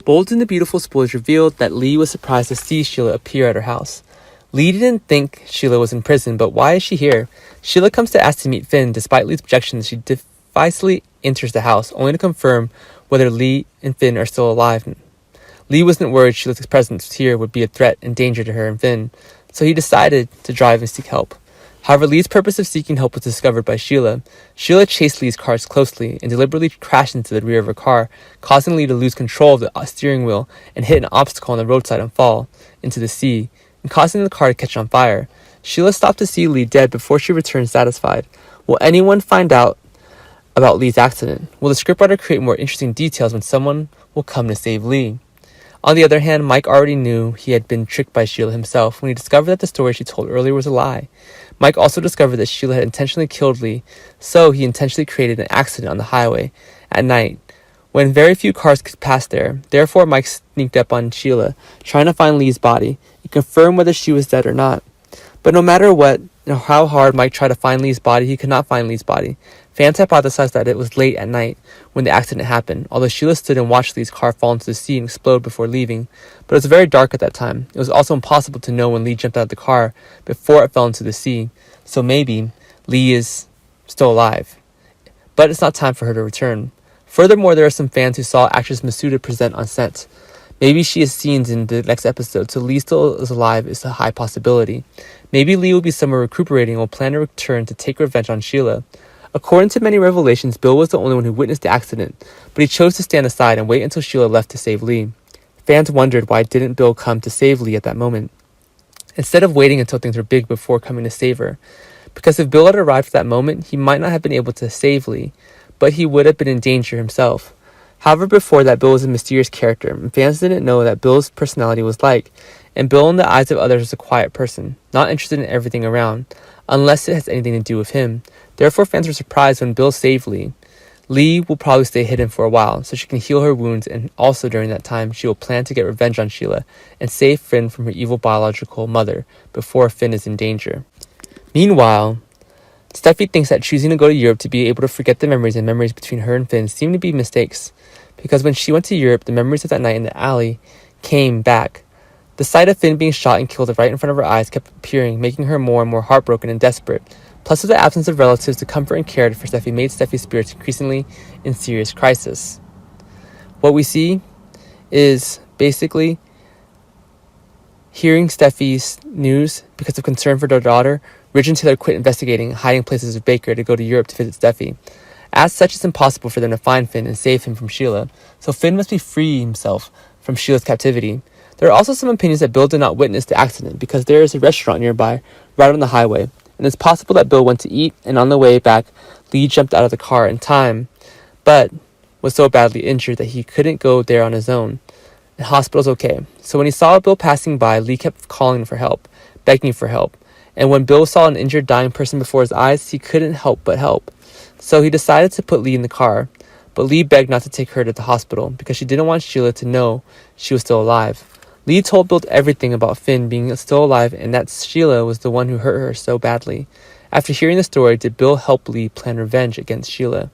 Bold and the Beautiful spoilers revealed that Lee was surprised to see Sheila appear at her house. Lee didn't think Sheila was in prison, but why is she here? Sheila comes to ask to meet Finn. Despite Lee's objections, she decisively enters the house, only to confirm whether Lee and Finn are still alive. Lee wasn't worried Sheila's presence here would be a threat and danger to her and Finn, so he decided to drive and seek help. However, Lee's purpose of seeking help was discovered by Sheila. Sheila chased Lee's cars closely and deliberately crashed into the rear of her car, causing Lee to lose control of the steering wheel and hit an obstacle on the roadside and fall into the sea, and causing the car to catch on fire. Sheila stopped to see Lee dead before she returned satisfied. Will anyone find out about Lee's accident? Will the scriptwriter create more interesting details when someone will come to save Lee? On the other hand, Mike already knew he had been tricked by Sheila himself when he discovered that the story she told earlier was a lie. Mike also discovered that Sheila had intentionally killed Lee, so he intentionally created an accident on the highway at night when very few cars could pass there. Therefore, Mike sneaked up on Sheila, trying to find Lee's body and confirm whether she was dead or not. But no matter what, how hard Mike tried to find Lee's body, he could not find Lee's body. Fans hypothesized that it was late at night when the accident happened, although Sheila stood and watched Lee's car fall into the sea and explode before leaving. But it was very dark at that time. It was also impossible to know when Lee jumped out of the car before it fell into the sea, so maybe Lee is still alive. But it's not time for her to return. Furthermore, there are some fans who saw actress Masuda present on set. Maybe she is seen in the next episode, so Lee still is alive is a high possibility. Maybe Lee will be somewhere recuperating and will plan to return to take revenge on Sheila. According to many revelations, Bill was the only one who witnessed the accident, but he chose to stand aside and wait until Sheila left to save Lee. Fans wondered why didn't Bill come to save Lee at that moment, instead of waiting until things were big before coming to save her. Because if Bill had arrived at that moment, he might not have been able to save Lee, but he would have been in danger himself. However, before that, Bill was a mysterious character, and fans didn't know what Bill's personality was like, and Bill in the eyes of others was a quiet person, not interested in everything around, unless it has anything to do with him. Therefore, fans were surprised when Bill saved Lee. Lee will probably stay hidden for a while, so she can heal her wounds, and also during that time, she will plan to get revenge on Sheila and save Finn from her evil biological mother before Finn is in danger. Meanwhile, Steffi thinks that choosing to go to Europe to be able to forget the memories between her and Finn seem to be mistakes, because when she went to Europe, the memories of that night in the alley came back. The sight of Finn being shot and killed right in front of her eyes kept appearing, making her more and more heartbroken and desperate. Plus, with the absence of relatives to comfort and care for Steffi made Steffi's spirits increasingly in serious crisis. What we see is basically hearing Steffi's news because of concern for their daughter. Ridge and Taylor quit investigating hiding places of Baker to go to Europe to visit Steffi. As such, it's impossible for them to find Finn and save him from Sheila, so Finn must be free himself from Sheila's captivity. There are also some opinions that Bill did not witness the accident because there is a restaurant nearby, right on the highway, and it's possible that Bill went to eat, and on the way back, Lee jumped out of the car in time, but was so badly injured that he couldn't go there on his own. The hospital's okay. So when he saw Bill passing by, Lee kept calling for help, begging for help, and when Bill saw an injured, dying person before his eyes, he couldn't help but help. So he decided to put Lee in the car, but Lee begged not to take her to the hospital because she didn't want Sheila to know she was still alive. Lee told Bill everything about Finn being still alive and that Sheila was the one who hurt her so badly. After hearing the story, did Bill help Lee plan revenge against Sheila?